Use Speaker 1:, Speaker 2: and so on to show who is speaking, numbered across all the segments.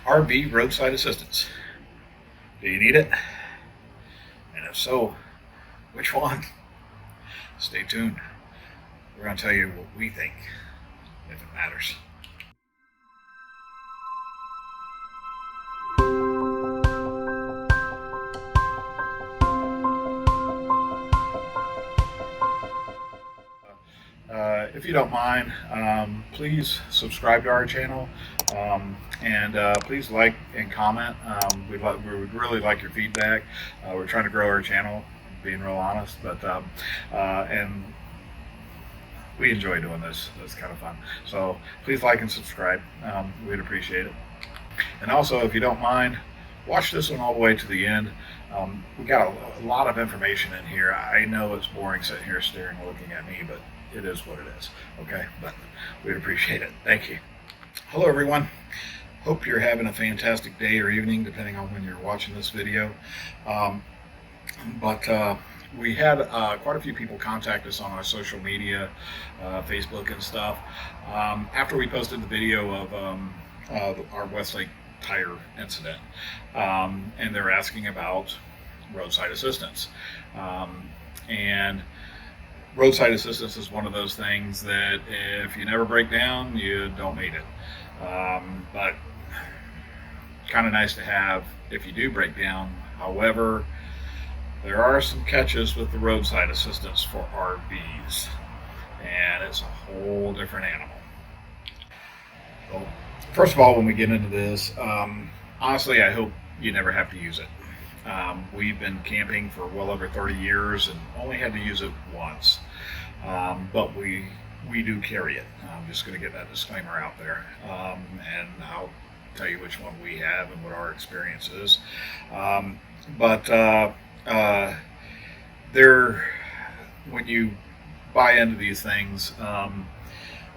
Speaker 1: RV Roadside Assistance. Do you need it? And if so, which one? Stay tuned. We're going to tell you what we think, if it matters. If you don't mind, please subscribe to our channel, and please like and comment. We would really like your feedback. We're trying to grow our channel, being real honest, but and we enjoy doing this. It's kind of fun. So please like and subscribe. We'd appreciate it. And also, if you don't mind, watch this one all the way to the end. We got a lot of information in here. I know it's boring sitting here staring and looking at me, but it is what it is, okay? But we'd appreciate it. Thank you. Hello, everyone. Hope you're having a fantastic day or evening, depending on when you're watching this video. We had quite a few people contact us on our social media, Facebook and stuff, after we posted the video of our Westlake tire incident, and they're asking about roadside assistance. And roadside assistance is one of those things that if you never break down, you don't need it. But kind of nice to have if you do break down. However, there are some catches with the roadside assistance for RVs, and it's a whole different animal. So, first of all, when we get into this, honestly, I hope you never have to use it. We've been camping for well over 30 years and only had to use it once, but we do carry it. I'm just going to get that disclaimer out there, and I'll tell you which one we have and what our experience is. When you buy into these things, a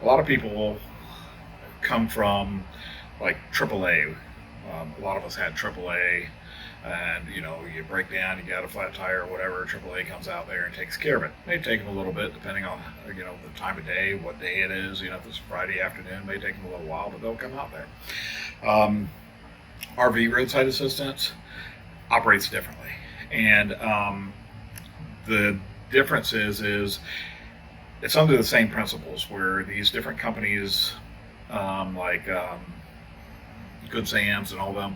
Speaker 1: lot of people come from like AAA. A lot of us had AAA, and you break down, you got a flat tire or whatever, AAA comes out there and takes care of it. It may take them a little bit depending on the time of day, what day it is. If it's Friday afternoon, it may take them a little while, but they'll come out there. RV Roadside Assistance operates differently, and the difference is it's under the same principles, where these different companies, like Good Sam's and all of them,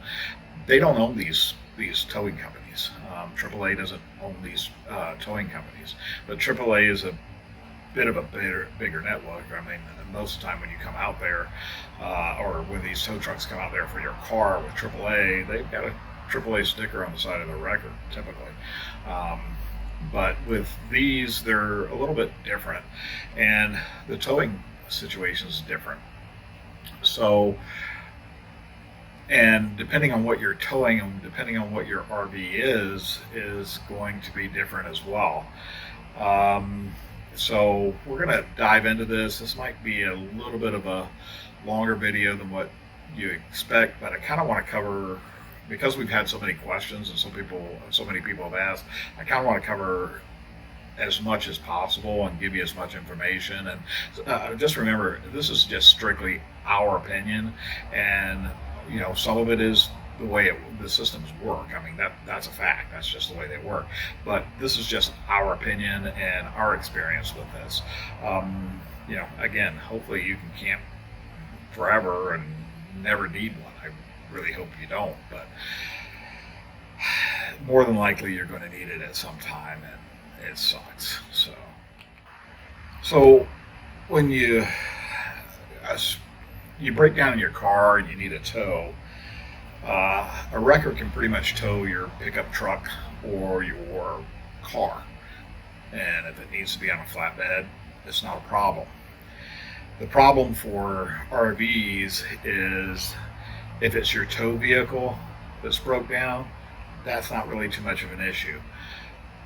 Speaker 1: they don't own these towing companies. AAA doesn't own these towing companies, but AAA is a bit of a bigger network. I mean, most of the time when you come out there, or when these tow trucks come out there for your car with AAA, they've got a AAA sticker on the side of the record, typically. But with these, they're a little bit different, and the towing situation is different. So, and depending on what you're towing and depending on what your RV is going to be different as well. So we're going to dive into this. This might be a little bit of a longer video than what you expect, but I kind of want to cover, because we've had so many questions and so many people have asked, I kind of want to cover as much as possible and give you as much information. And just remember, this is just strictly our opinion, and some of it is the way the systems work. I mean, that's a fact. That's just the way they work. But this is just our opinion and our experience with this. Again, hopefully you can camp forever and never need one. I really hope you don't, but more than likely you're going to need it at some time, and it sucks. So when you break down in your car and you need a tow, a wrecker can pretty much tow your pickup truck or your car, and if it needs to be on a flatbed, it's not a problem. The problem for RVs is if it's your tow vehicle that's broke down, that's not really too much of an issue.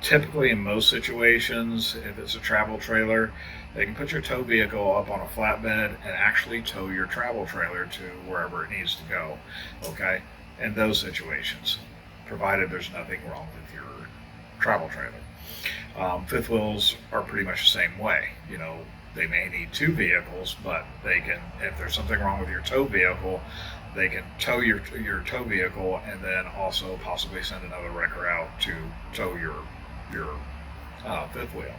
Speaker 1: Typically, in most situations, if it's a travel trailer, they can put your tow vehicle up on a flatbed and actually tow your travel trailer to wherever it needs to go, okay? In those situations, provided there's nothing wrong with your travel trailer. Fifth wheels are pretty much the same way. They may need two vehicles, but they can, if there's something wrong with your tow vehicle, they can tow your tow vehicle and then also possibly send another wrecker out to tow your fifth wheel.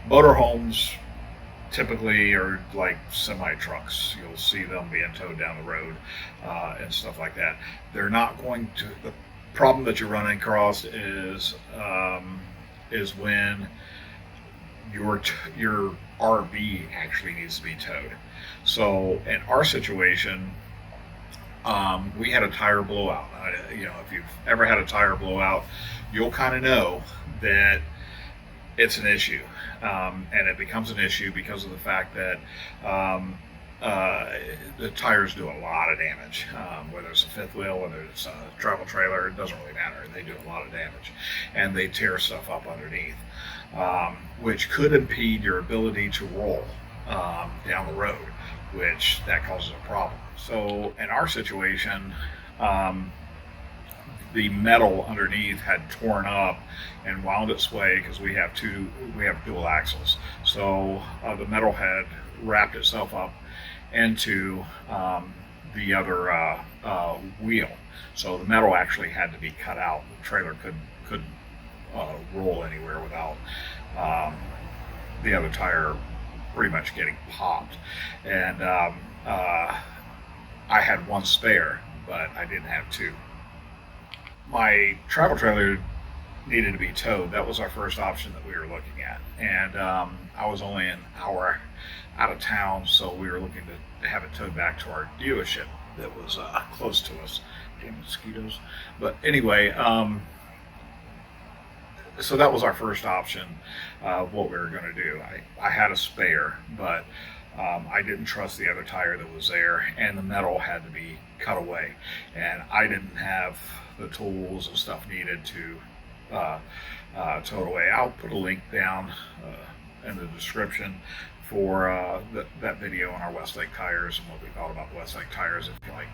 Speaker 1: Motorhomes typically are like semi trucks. You'll see them being towed down the road and stuff like that. They're not going to. The problem that you run across is when your RV actually needs to be towed. So in our situation, we had a tire blowout. If you've ever had a tire blowout, you'll kind of know that it's an issue, and it becomes an issue because of the fact that the tires do a lot of damage. Whether it's a fifth wheel, whether it's a travel trailer, it doesn't really matter. They do a lot of damage, and they tear stuff up underneath, which could impede your ability to roll down the road, which that causes a problem. So in our situation, the metal underneath had torn up and wound its way, because we have dual axles. So the metal had wrapped itself up into the other wheel. So the metal actually had to be cut out. The trailer couldn't roll anywhere without the other tire pretty much getting popped. And I had one spare, but I didn't have two. My travel trailer needed to be towed. That was our first option that we were looking at. And I was only an hour out of town, so we were looking to have it towed back to our dealership that was close to us. Damn mosquitoes. But anyway, so that was our first option of what we were going to do. I had a spare, but I didn't trust the other tire that was there, and the metal had to be cut away. And I didn't have the tools and stuff needed to tow it away. I'll put a link down in the description for that video on our Westlake tires and what we thought about Westlake tires, if you like.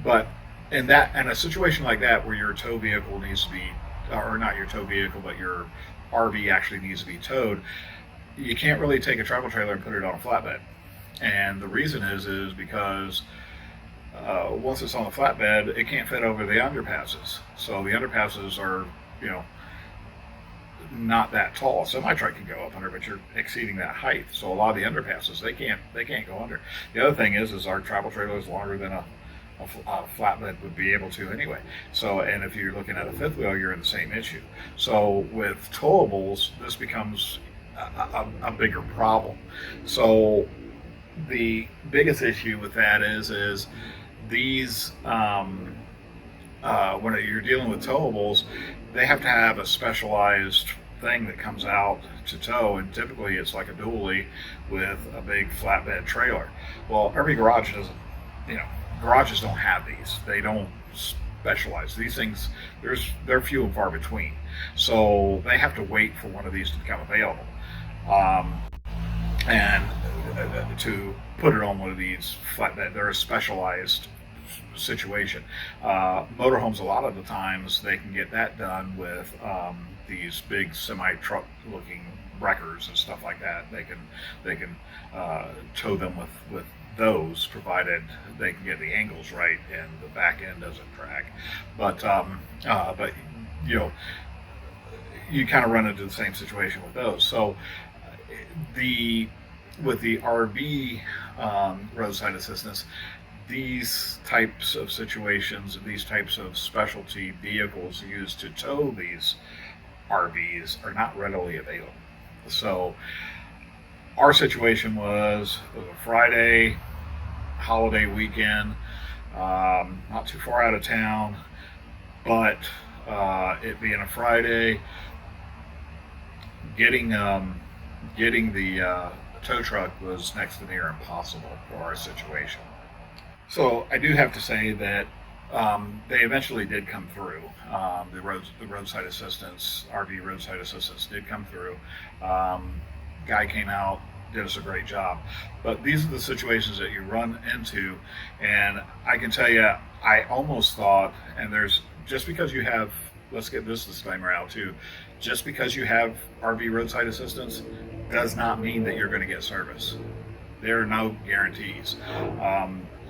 Speaker 1: But in a situation like that, where your tow vehicle needs to be, or not your tow vehicle, but your RV actually needs to be towed, you can't really take a travel trailer and put it on a flatbed. And the reason is because once it's on the flatbed, it can't fit over the underpasses. So the underpasses are, not that tall. Semi-truck can go up under, but you're exceeding that height. So a lot of the underpasses, they can't go under. The other thing is our travel trailer is longer than a flatbed would be able to anyway. So, and if you're looking at a fifth wheel, you're in the same issue. So with towables, this becomes a bigger problem. So the biggest issue with that is these when you're dealing with towables, they have to have a specialized thing that comes out to tow, and typically it's like a dually with a big flatbed trailer. Well, every garage doesn't, garages don't have these. They don't specialize. These things, they're few and far between. So they have to wait for one of these to become available. And to put it on one of these flatbed, they're a specialized situation. Motorhomes, a lot of the times, they can get that done with these big semi-truck looking wreckers and stuff like that. They can tow them with those, provided they can get the angles right and the back end doesn't drag. But you kind of run into the same situation with those. So with the RV roadside assistance, these types of situations, these types of specialty vehicles used to tow these RVs are not readily available. So our situation was a Friday, holiday weekend, not too far out of town, but it being a Friday, getting the tow truck was next to near impossible for our situation. So I do have to say that they eventually did come through. The roadside assistance, RV roadside assistance did come through. Guy came out, did us a great job. But these are the situations that you run into, and I can tell you, I almost thought, and just because you have, let's get this disclaimer out too, just because you have RV roadside assistance does not mean that you're going to get service. There are no guarantees.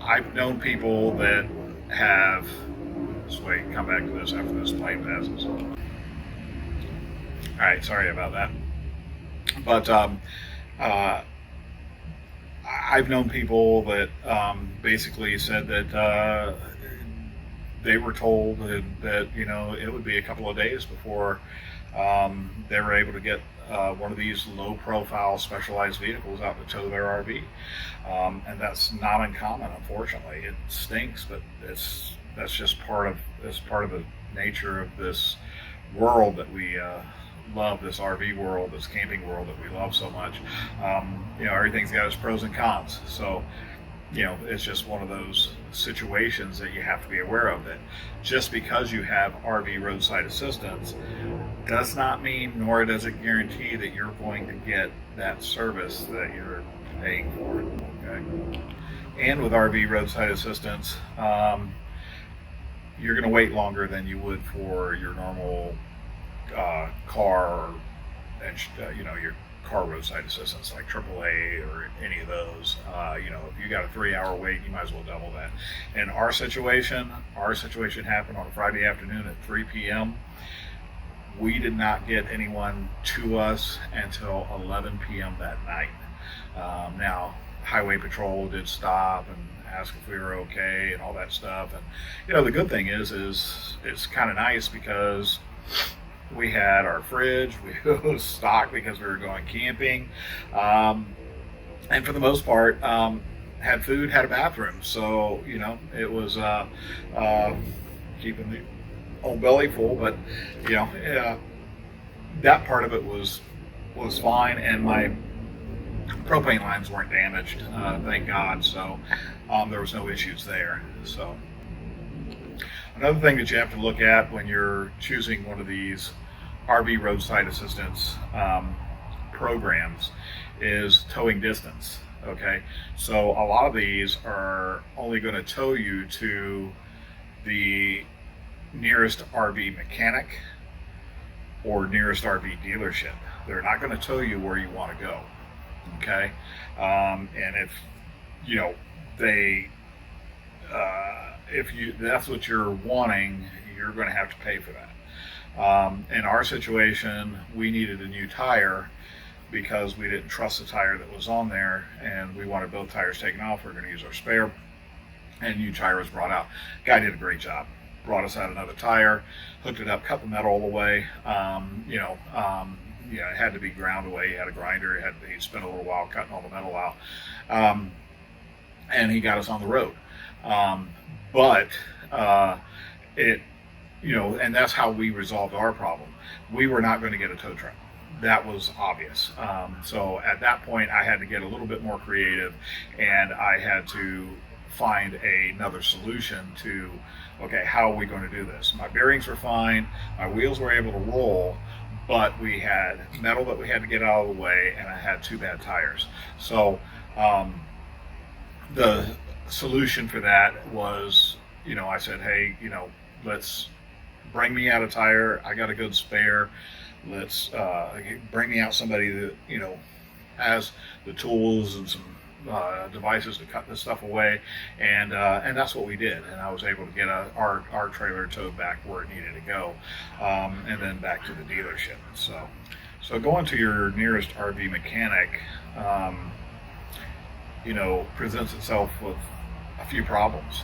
Speaker 1: I've known people that have, let's wait, come back to this after this plane passes. All right, sorry about that. But uh, I've known people that basically said that they were told that it would be a couple of days before they were able to get one of these low-profile specialized vehicles out to tow their RV, and that's not uncommon. Unfortunately, it stinks, but that's just part of the nature of this world that we love, this RV world, this camping world that we love so much. Everything's got its pros and cons. So, it's just one of those situations that you have to be aware of, that just because you have RV roadside assistance does not mean, nor does it guarantee, that you're going to get that service that you're paying for. Okay. And with RV roadside assistance, you're going to wait longer than you would for your normal car, and your car roadside assistance like AAA or any of those. If you got a 3-hour wait, you might as well double that. In our situation happened on a Friday afternoon at 3 p.m. We did not get anyone to us until 11 p.m. that night. Now, Highway Patrol did stop and ask if we were okay and all that stuff. And the good thing is it's kind of nice because we had our fridge, we was stocked because we were going camping, and for the most part, had food, had a bathroom. So it was keeping the old belly full. But that part of it was fine, and my propane lines weren't damaged, thank God. So there was no issues there. So another thing that you have to look at when you're choosing one of these RV roadside assistance programs is towing distance. Okay, so a lot of these are only going to tow you to the nearest RV mechanic or nearest RV dealership. They're not going to tow you where you want to go. Okay, and if that's what you're wanting, you're going to have to pay for that. In our situation, we needed a new tire because we didn't trust the tire that was on there, and we wanted both tires taken off. We we're going to use our spare, and a new tire was brought out. Guy did a great job. Brought us out another tire, hooked it up, cut the metal all the way. It had to be ground away. He had a grinder. He spent a little while cutting all the metal out, and he got us on the road. And that's how we resolved our problem. We were not going to get a tow truck. That was obvious. So at that point, I had to get a little bit more creative, and I had to find another solution to, okay, how are we going to do this? My bearings were fine. My wheels were able to roll, but we had metal that we had to get out of the way, and I had 2 bad tires. So the solution for that was, I said, hey, let's bring me out a tire. I got a good spare. Let's bring me out somebody that has the tools and some devices to cut this stuff away, and that's what we did. And I was able to get our trailer towed back where it needed to go, and then back to the dealership. So going to your nearest RV mechanic, presents itself with a few problems.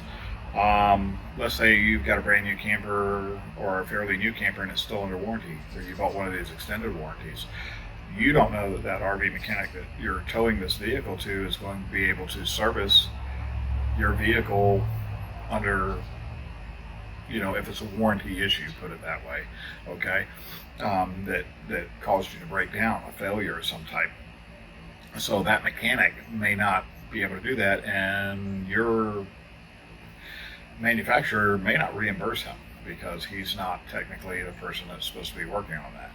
Speaker 1: Let's say you've got a brand new camper or a fairly new camper and it's still under warranty, or you bought one of these extended warranties. You don't know that RV mechanic that you're towing this vehicle to is going to be able to service your vehicle under, if it's a warranty issue, put it that way, okay, that caused you to break down, a failure of some type. So that mechanic may not be able to do that, and your manufacturer may not reimburse him because he's not technically the person that's supposed to be working on that.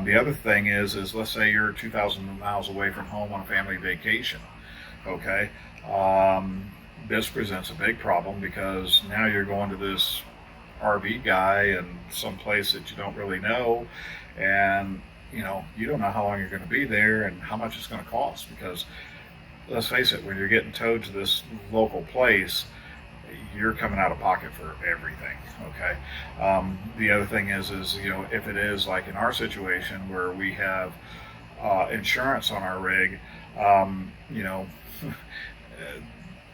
Speaker 1: The other thing is let's say you're 2,000 miles away from home on a family vacation. Okay, this presents a big problem because now you're going to this RV guy in some place that you don't really know, and you don't know how long you're going to be there and how much it's going to cost, because let's face it, when you're getting towed to this local place, you're coming out of pocket for everything. Okay. The other thing is if it is like in our situation where we have insurance on our rig, you know,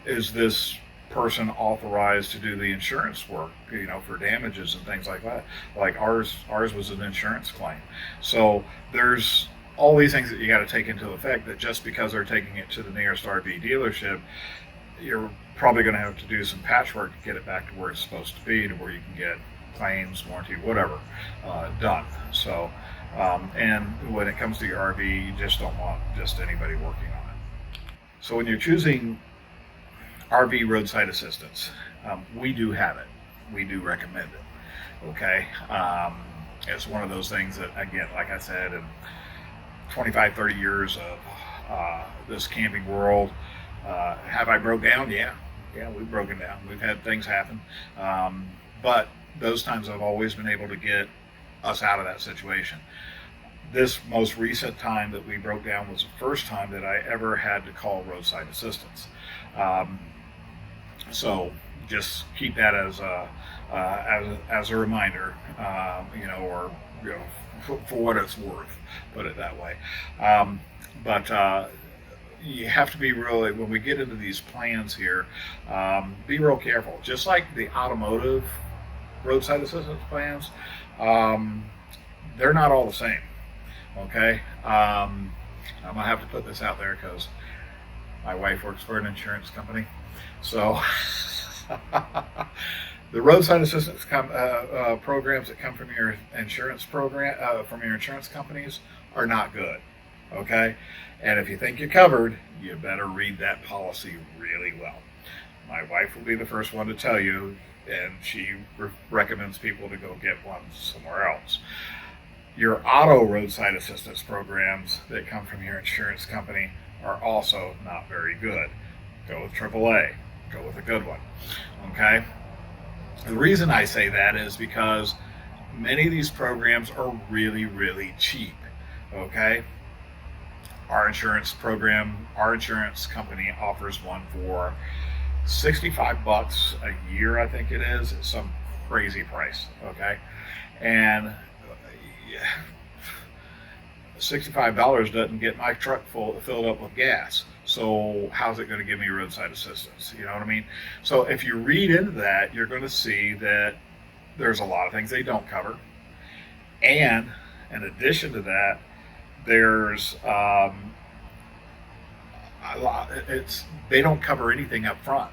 Speaker 1: is this person authorized to do the insurance work, you know, for damages and things like that? Like ours was an insurance claim. So there's all these things that you got to take into effect, that just because they're taking it to the nearest RV dealership, you're probably going to have to do some patchwork to get it back to where it's supposed to be, to where you can get claims, warranty, whatever, done. So, and when it comes to your RV, you just don't want just anybody working on it. So when you're choosing RV Roadside Assistance, we do have it. We do recommend it. Okay. It's one of those things that, again, like I said, in 25, 30 years of this camping world, have I broke down? Yeah, we've broken down. We've had things happen. But those times I've always been able to get us out of that situation. This most recent time that we broke down was the first time that I ever had to call roadside assistance. So just keep that as a reminder, you know, or you know, for what it's worth, put it that way. But you have to be really, when we get into these plans here, be real careful. Just like the automotive roadside assistance plans, they're not all the same. Okay, I'm gonna have to put this out there because my wife works for an insurance company. So the roadside assistance programs that come from your insurance from your insurance companies are not good. Okay, and if you think you're covered, you better read that policy really well. My wife will be the first one to tell you, and she recommends people to go get one somewhere else. Your auto roadside assistance programs that come from your insurance company are also not very good. Go with AAA. Go with a good one. Okay? The reason I say that is because many of these programs are really, really cheap. Okay? Our insurance company offers one for $65 a year, I think it is. It's some crazy price. Okay? And $65 doesn't get my truck filled up with gas. So how's it going to give me roadside assistance? You know what I mean? So if you read into that, you're going to see that there's a lot of things they don't cover. And in addition to that, there's they don't cover anything up front.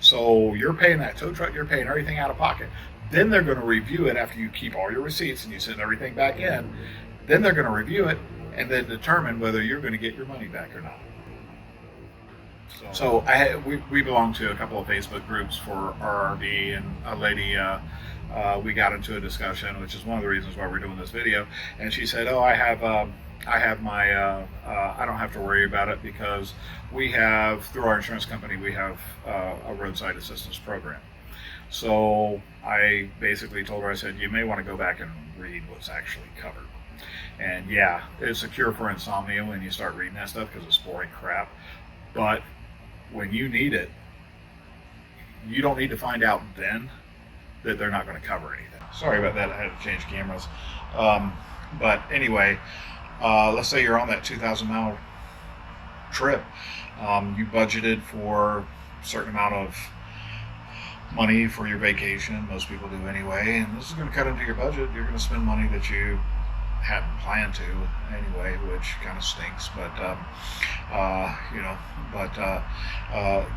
Speaker 1: So you're paying that tow truck, you're paying everything out of pocket. Then they're going to review it after you keep all your receipts and you send everything back in. Then they're going to review it and then determine whether you're going to get your money back or not. So we belong to a couple of Facebook groups for RRV, and a lady, we got into a discussion, which is one of the reasons why we're doing this video. And she said, "Oh, I have my, I don't have to worry about it because we have, through our insurance company, we have a roadside assistance program." So I basically told her, I said, you may want to go back and read what's actually covered. And yeah, it's a cure for insomnia when you start reading that stuff because it's boring crap. But when you need it, you don't need to find out then that they're not going to cover anything. Sorry about that, I had to change cameras. But anyway, let's say you're on that 2,000-mile trip. You budgeted for a certain amount of money for your vacation. Most people do anyway, and this is going to cut into your budget. You're going to spend money that you hadn't planned to anyway, which kind of stinks, but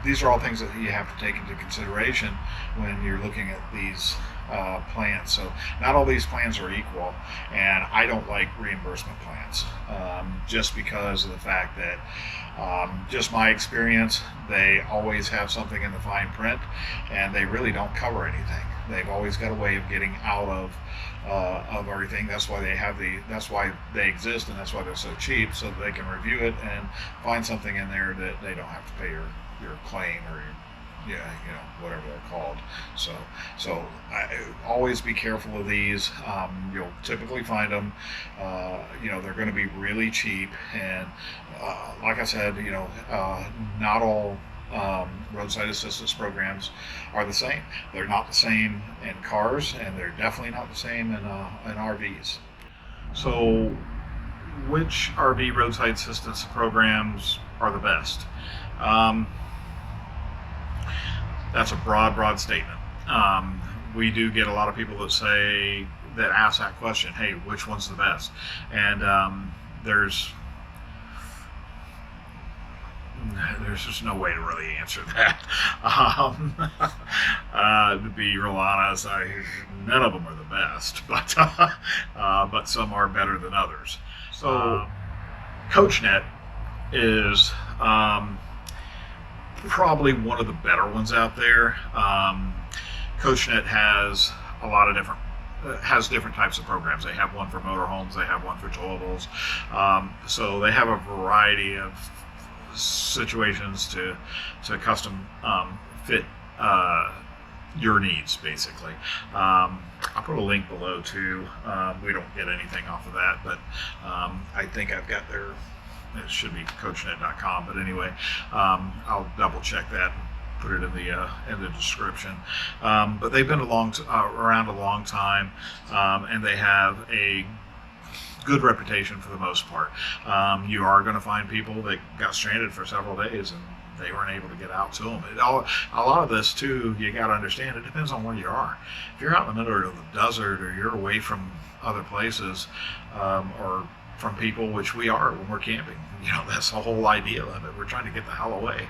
Speaker 1: these are all things that you have to take into consideration when you're looking at these plans. So not all these plans are equal, and I don't like reimbursement plans just because of the fact that just my experience, they always have something in the fine print and they really don't cover anything. They've always got a way of getting out of everything. That's why that's why they exist, and that's why they're so cheap, so that they can review it and find something in there that they don't have to pay your claim or whatever they're called. So, always be careful of these. You'll typically find them, they're going to be really cheap. And like I said, not all roadside assistance programs are the same. They're not the same in cars, and they're definitely not the same in RVs. So, which RV roadside assistance programs are the best? That's a broad statement. We do get a lot of people that ask that question, hey, which one's the best? And there's just no way to really answer that. To be real honest, none of them are the best, but some are better than others. So CoachNet is probably one of the better ones out there. CoachNet has a lot of different types of programs. They have one for motorhomes, they have one for towables. So they have a variety of situations to custom fit your needs, basically. I'll put a link below too. We don't get anything off of that, but I think I've got their, it should be coachnet.com, but anyway, I'll double check that and put it in the description. But they've been around a long time, and they have a good reputation for the most part. You are going to find people that got stranded for several days and they weren't able to get out to them. A lot of this too, you got to understand, it depends on where you are. If you're out in the middle of the desert, or you're away from other places, or from people, which we are when we're camping, that's the whole idea of it. We're trying to get the hell away.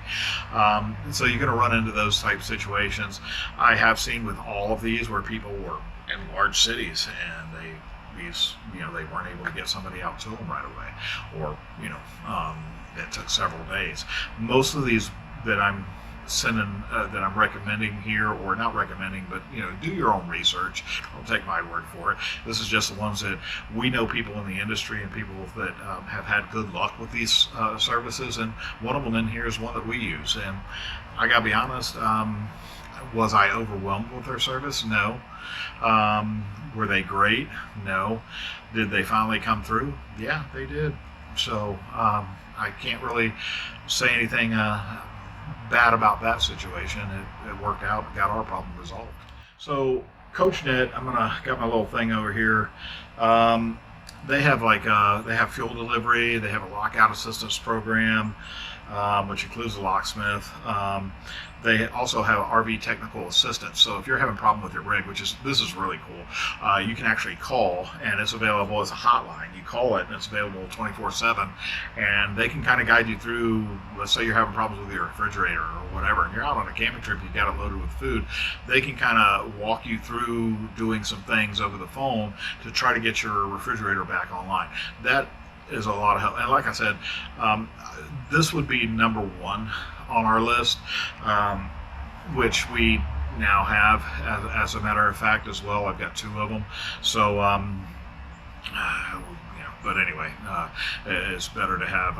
Speaker 1: So you're going to run into those type situations. I have seen with all of these where people were in large cities and they weren't able to get somebody out to them right away, or it took several days. Most of these that I'm sending, that I'm recommending here, or not recommending, but do your own research. Don't take my word for it. This is just the ones that we know, people in the industry and people that have had good luck with these services, and one of them in here is one that we use. And I gotta be honest, was I overwhelmed with their service? No. Were they great? No. Did they finally come through? Yeah, they did. So I can't really say anything bad about that situation. It worked out, got our problem resolved. So CoachNet, got my little thing over here. They have they have fuel delivery. They have a lockout assistance program, which includes a locksmith. They also have RV technical assistance. So if you're having a problem with your rig, this is really cool, you can actually call, and it's available as a hotline. You call it and it's available 24/7, and they can kind of guide you through, let's say you're having problems with your refrigerator or whatever, and you're out on a camping trip, you got it loaded with food. They can kind of walk you through doing some things over the phone to try to get your refrigerator back online. That is a lot of help. And like I said, this would be number one on our list, which we now have, as a matter of fact, as well. I've got two of them. So, but anyway, it's better to have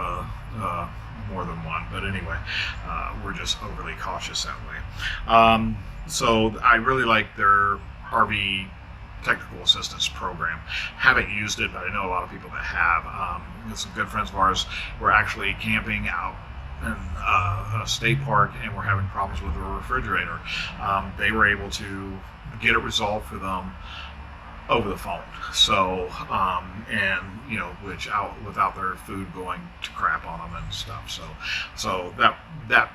Speaker 1: more than one. But anyway, we're just overly cautious that way. So I really like their RV technical assistance program. Haven't used it, but I know a lot of people that have. Some good friends of ours were actually camping out in a state park, and we're having problems with the refrigerator. They were able to get it resolved for them over the phone. So, without their food going to crap on them and stuff. So that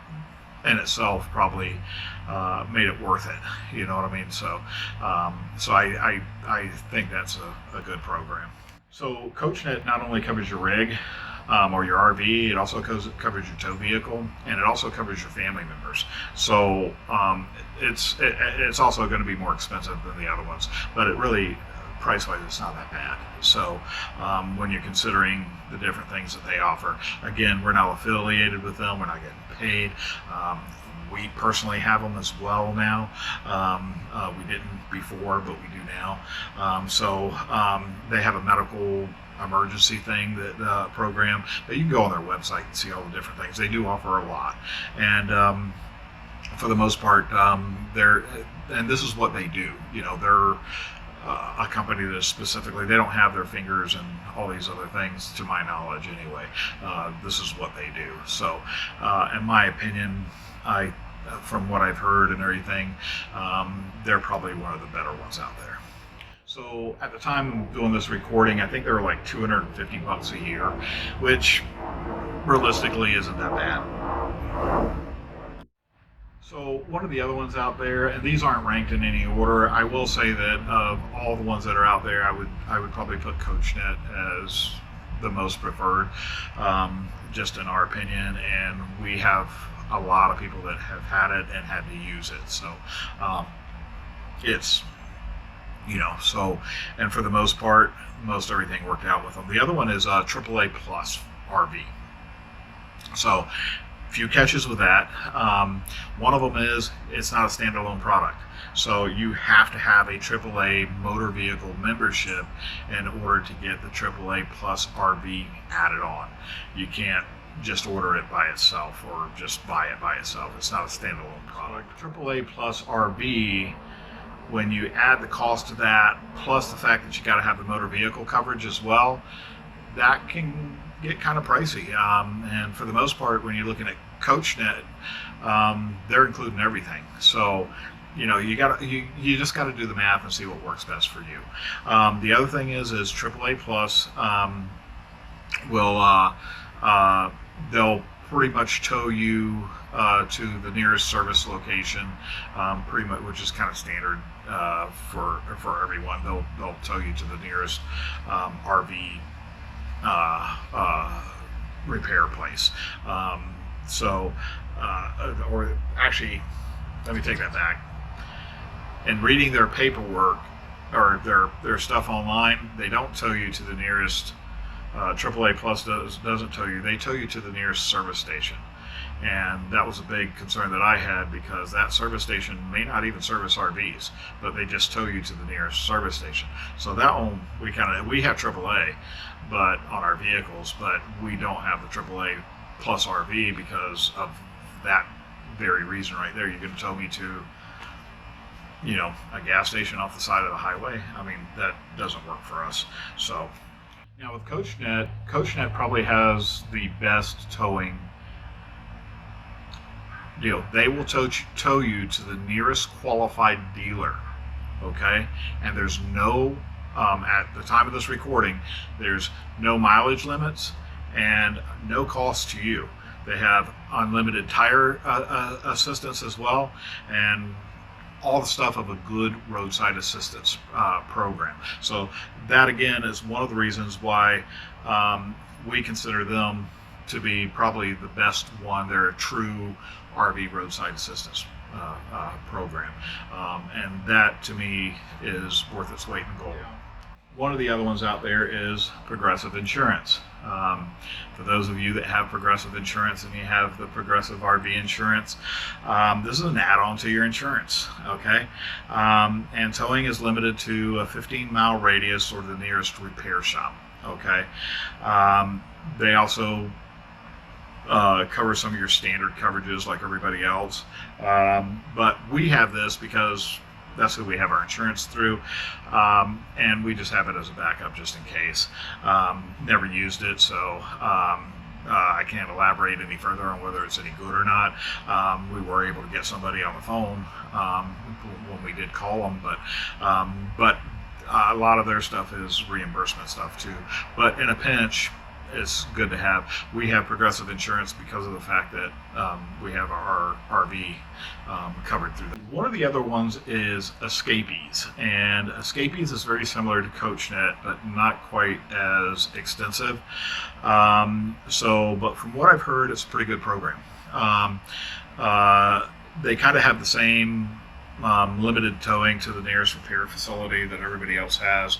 Speaker 1: in itself probably made it worth it. You know what I mean? So I think that's a good program. So CoachNet not only covers your rig or your RV, it also covers your tow vehicle, and it also covers your family members. So it's also going to be more expensive than the other ones, but it really, price-wise, it's not that bad. So when you're considering the different things that they offer, again, we're not affiliated with them, we're not getting paid. We personally have them as well now. We didn't before, but we do now. They have a medical emergency thing, that program, that you can go on their website and see all the different things. They do offer a lot. And for the most part, they're, and this is what they do. You know, they're a company that specifically, they don't have their fingers and all these other things, to my knowledge anyway. This is what they do. So, in my opinion, from what I've heard and everything, they're probably one of the better ones out there. So at the time of doing this recording, I think they were like $250 a year, which realistically isn't that bad. So one of the other ones out there, and these aren't ranked in any order, I will say that of all the ones that are out there, I would probably put CoachNet as the most preferred, just in our opinion. And we have a lot of people that have had it and had to use it. So it's, you know, so, and for the most part, most everything worked out with them. The other one is AAA Plus RV. So few catches with that. One of them is it's not a standalone product. So you have to have a AAA motor vehicle membership in order to get the AAA Plus RV added on. You can't just order it by itself or just buy it by itself. It's not a standalone product. AAA Plus RV, when you add the cost to that, plus the fact that you got to have the motor vehicle coverage as well, that can get kind of pricey. And for the most part, when you're looking at CoachNet, they're including everything. So, you know, you just got to do the math and see what works best for you. The other thing is AAA Plus will they'll pretty much tow you to the nearest service location, pretty much, which is kind of standard for everyone. They'll tow you to the nearest RV repair place. Or actually, let me take that back. In reading their paperwork or their stuff online, they don't tow you to the nearest. AAA Plus doesn't tow you. They tow you to the nearest service station. And that was a big concern that I had, because that service station may not even service RVs, but they just tow you to the nearest service station. So that one, we have AAA, but on our vehicles, but we don't have the AAA Plus RV because of that very reason right there. You're going to tow me to, you know, a gas station off the side of the highway. I mean, that doesn't work for us. So now with CoachNet probably has the best towing deal. They will tow you to the nearest qualified dealer, okay? And there's no, at the time of this recording, there's no mileage limits and no cost to you. They have unlimited tire assistance as well, and all the stuff of a good roadside assistance program. So that again is one of the reasons why we consider them to be probably the best one. They're a true RV roadside assistance program, and that to me is worth its weight in gold. One of the other ones out there is Progressive Insurance. For those of you that have Progressive Insurance and you have the Progressive RV Insurance, this is an add-on to your insurance, okay? And towing is limited to a 15-mile radius or the nearest repair shop, okay? They also cover some of your standard coverages like everybody else, but we have this because that's who we have our insurance through, and we just have it as a backup just in case. Never used it, so I can't elaborate any further on whether it's any good or not. We were able to get somebody on the phone when we did call them, but a lot of their stuff is reimbursement stuff too. But in a pinch, it's good to have. We have Progressive Insurance because of the fact that we have our RV covered through them. One of the other ones is Escapees, and Escapees is very similar to CoachNet, but not quite as extensive. But from what I've heard, it's a pretty good program. They kind of have the same limited towing to the nearest repair facility that everybody else has,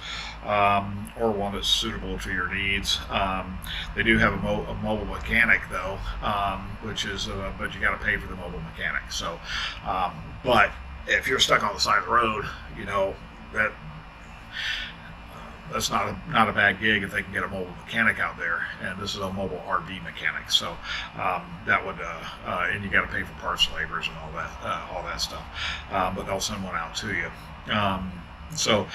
Speaker 1: or one that's suitable to your needs. They do have a mobile mechanic though, which is, but you got to pay for the mobile mechanic. So, but if you're stuck on the side of the road, you know, that that's not a bad gig if they can get a mobile mechanic out there. And this is a mobile RV mechanic, so that would and you got to pay for parts, labors, and all that stuff. But they'll send one out to you. So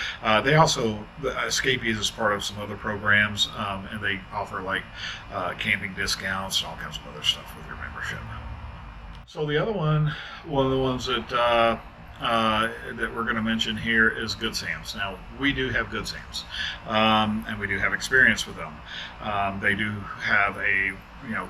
Speaker 1: they also, the Escapee is part of some other programs, and they offer like camping discounts and all kinds of other stuff with your membership. So the other one of the ones that we're going to mention here is Good Sam's. Now, we do have Good Sam's, and we do have experience with them. They do have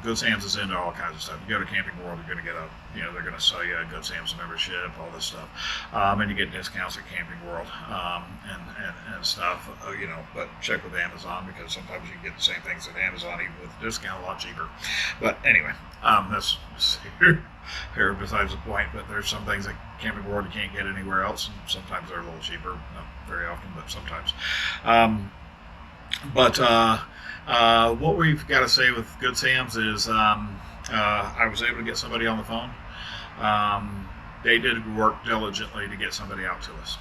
Speaker 1: Good Sam's is into all kinds of stuff. You go to Camping World, you're going to get they're going to sell you a Good Sam's membership, all this stuff, and you get discounts at Camping World and stuff. But check with Amazon, because sometimes you can get the same things at Amazon, even with a discount, a lot cheaper. But anyway, that's here besides the point. But there's some things at Camping World you can't get anywhere else, and sometimes they're a little cheaper. Not very often, but sometimes. What we've got to say with Good Sam's is I was able to get somebody on the phone. They did work diligently to get somebody out to us.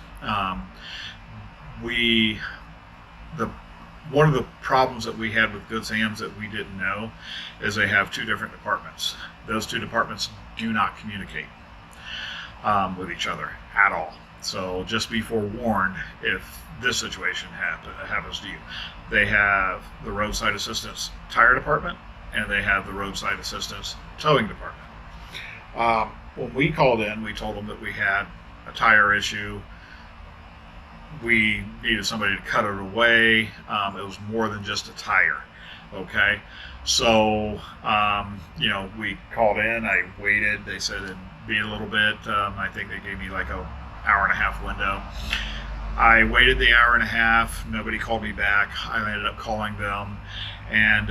Speaker 1: One of the problems that we had with Good Sam's that we didn't know is they have two different departments. Those two departments do not communicate with each other at all. So just be forewarned if this situation happens to you. They have the Roadside Assistance Tire Department, and they have the Roadside Assistance Towing Department. When we called in, we told them that we had a tire issue. We needed somebody to cut it away. It was more than just a tire. Okay, so we called in. I waited. They said it'd be a little bit. I think they gave me like an hour and a half window. I waited the hour and a half. Nobody called me back. I ended up calling them, and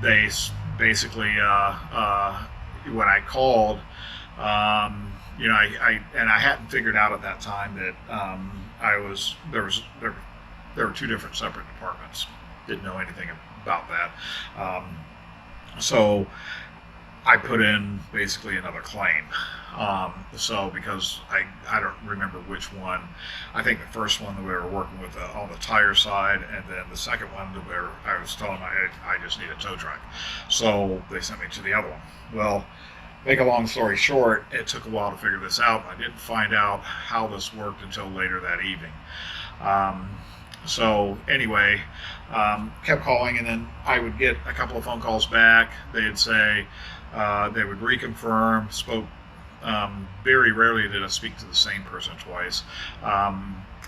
Speaker 1: they basically, when I called, I hadn't figured out at that time that there were two different separate departments. Didn't know anything about that. So I put in basically another claim. Because I don't remember which one. I think the first one that we were working with on the tire side, and then the second one where I was telling them I just need a tow truck. So they sent me to the other one. Well, make a long story short, it took a while to figure this out. I didn't find out how this worked until later that evening. So anyway, kept calling, and then I would get a couple of phone calls back. They'd say they would reconfirm, spoke. Very rarely did I speak to the same person twice.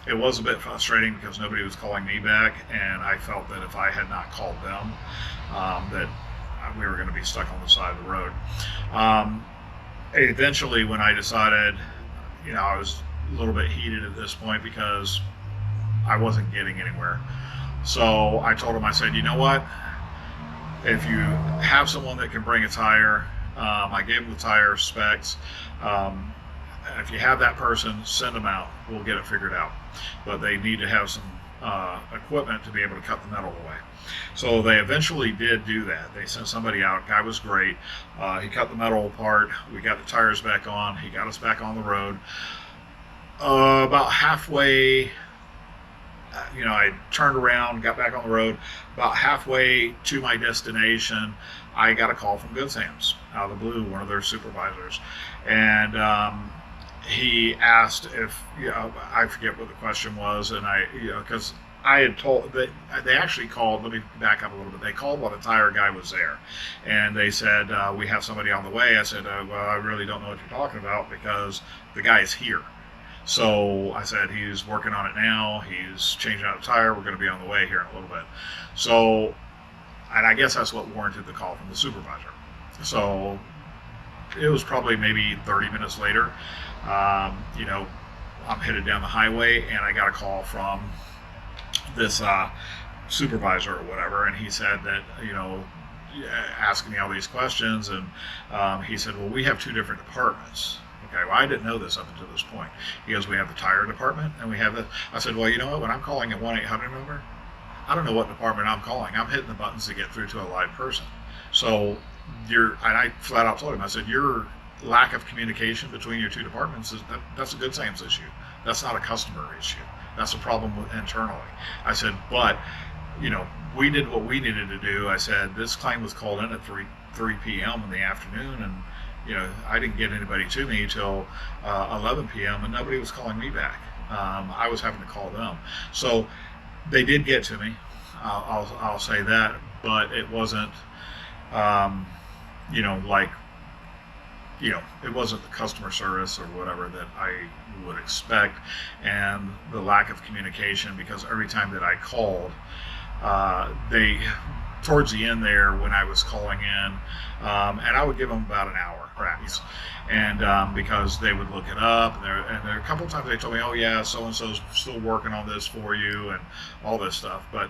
Speaker 1: It was a bit frustrating because nobody was calling me back, and I felt that if I had not called them, that we were going to be stuck on the side of the road. Eventually, when I decided, I was a little bit heated at this point because I wasn't getting anywhere. So I told him, I said, you know what? If you have someone that can bring a tire, I gave them the tire specs. If you have that person, send them out. We'll get it figured out. But they need to have some equipment to be able to cut the metal away. So they eventually did do that. They sent somebody out. Guy was great. He cut the metal apart. We got the tires back on. He got us back on the road. About halfway, I turned around, got back on the road. About halfway to my destination, I got a call from Good Sam's out of the blue, one of their supervisors, and he asked if I forget what the question was, and because I had told they actually called. Let me back up a little bit. They called while the tire guy was there, and they said we have somebody on the way. I said, well, I really don't know what you're talking about because the guy's here. So I said, he's working on it now. He's changing out a tire. We're going to be on the way here in a little bit. So, and I guess that's what warranted the call from the supervisor. So it was probably maybe 30 minutes later. I'm headed down the highway, and I got a call from this supervisor or whatever, and he said that, asking me all these questions, and he said, well, we have two different departments. Okay, well, I didn't know this up until this point. He goes, we have the tire department, and we have the... I said, well, you know what? When I'm calling a 1-800 number, I don't know what department I'm calling. I'm hitting the buttons to get through to a live person. So and I flat out told him, I said, your lack of communication between your two departments, that's a Good Sam's issue. That's not a customer issue. That's a problem internally. I said, but we did what we needed to do. I said, this claim was called in at 3 p.m. in the afternoon, and I didn't get anybody to me till 11 p.m. and nobody was calling me back. I was having to call them. So they did get to me. I'll say that, but it wasn't, it wasn't the customer service or whatever that I would expect, and the lack of communication, because every time that I called, towards the end there when I was calling in, and I would give them about an hour perhaps, and because they would look it up, and there a couple of times they told me, oh yeah, so-and-so's still working on this for you and all this stuff, but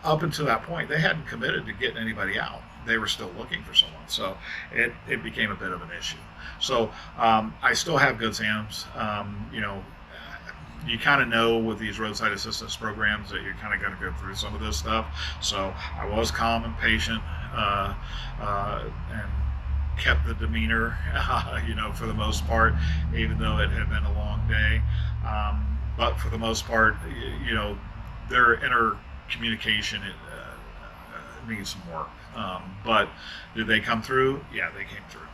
Speaker 1: up until that point they hadn't committed to getting anybody out. They were still looking for someone, so it became a bit of an issue. So I still have Good Sam's. You kind of know with these roadside assistance programs that you're kind of going to go through some of this stuff. So I was calm and patient, and kept the demeanor, for the most part, even though it had been a long day. But for the most part, their inner communication needs some work. But did they come through? Yeah, they came through.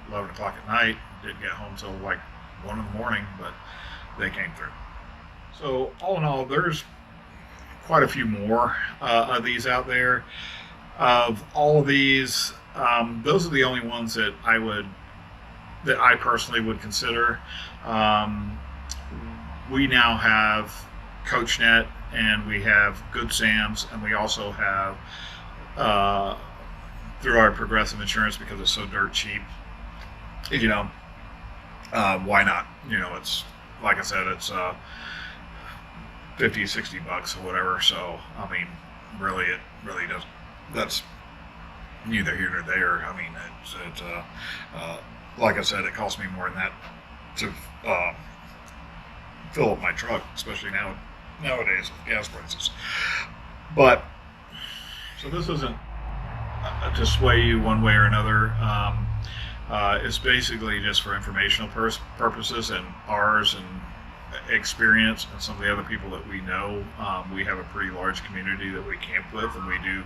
Speaker 1: 11 o'clock at night, didn't get home till like 1 in the morning, but they came through. So all in all, there's quite a few more of these out there. Of all of these, those are the only ones that I personally would consider. We now have CoachNet, and we have Good Sam's, and we also have through our Progressive Insurance, because it's so dirt cheap. Why not? It's like I said, it's $50-60 or whatever. So I mean, really, it really does. That's neither here nor there. I mean, it's like I said, it costs me more than that to fill up my truck, especially nowadays with gas prices. But so this isn't to sway you one way or another. It's basically just for informational purposes, and ours and experience, and some of the other people that we know. We have a pretty large community that we camp with, and we do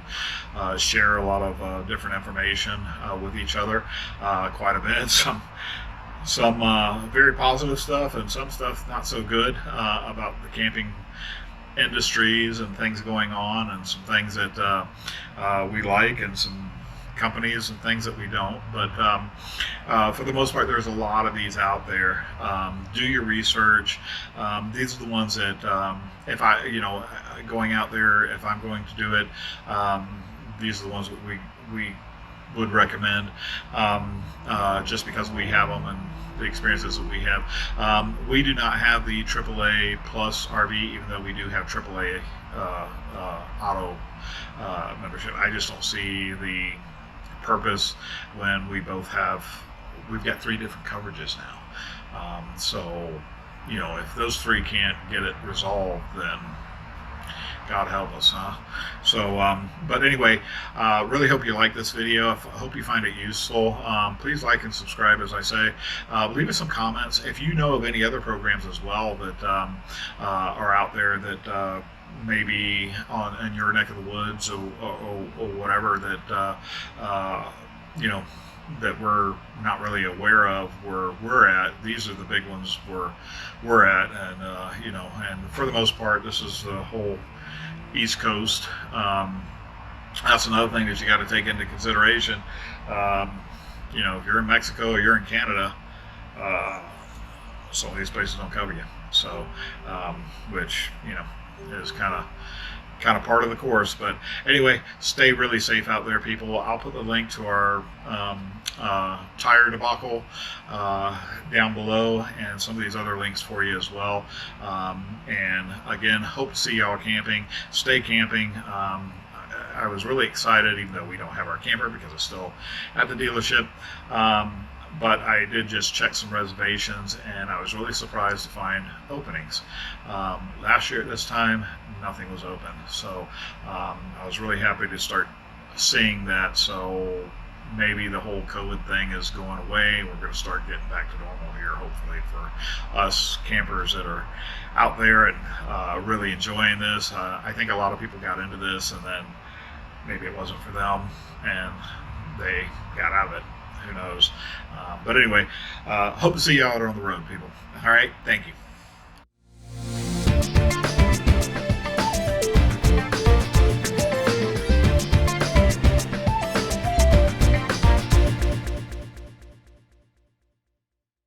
Speaker 1: share a lot of different information with each other, quite a bit. Some very positive stuff, and some stuff not so good about the camping industries and things going on, and some things that we like, and some companies and things that we don't. But for the most part, there's a lot of these out there. Do your research. These are the ones that if I going out there, if I'm going to do it, these are the ones that we would recommend, just because we have them and the experiences that we have. We do not have the AAA Plus RV, even though we do have AAA auto membership. I just don't see the purpose when we've got 3 different coverages now. So if those 3 can't get it resolved, then God help us, huh? So, but anyway, really hope you like this video. I hope you find it useful. Please like and subscribe, as I say. Leave us some comments. If you know of any other programs as well that are out there that maybe in your neck of the woods or whatever that that we're not really aware of where we're at. These are the big ones we're at, and and for the most part, this is the whole East Coast. That's another thing that you got to take into consideration. If you're in Mexico or you're in Canada, some of these places don't cover you. So, which is kind of part of the course. But anyway, stay really safe out there, people. I'll put the link to our tire debacle down below, and some of these other links for you as well. And again, hope to see y'all camping. Stay camping. I was really excited, even though we don't have our camper because it's still at the dealership. But I did just check some reservations, and I was really surprised to find openings. Last year at this time, nothing was open. So I was really happy to start seeing that. So maybe the whole COVID thing is going away. We're going to start getting back to normal here, hopefully, for us campers that are out there and really enjoying this. I think a lot of people got into this and then maybe it wasn't for them and they got out of it. Who knows? But anyway, hope to see you out on the road, people. All right. Thank you.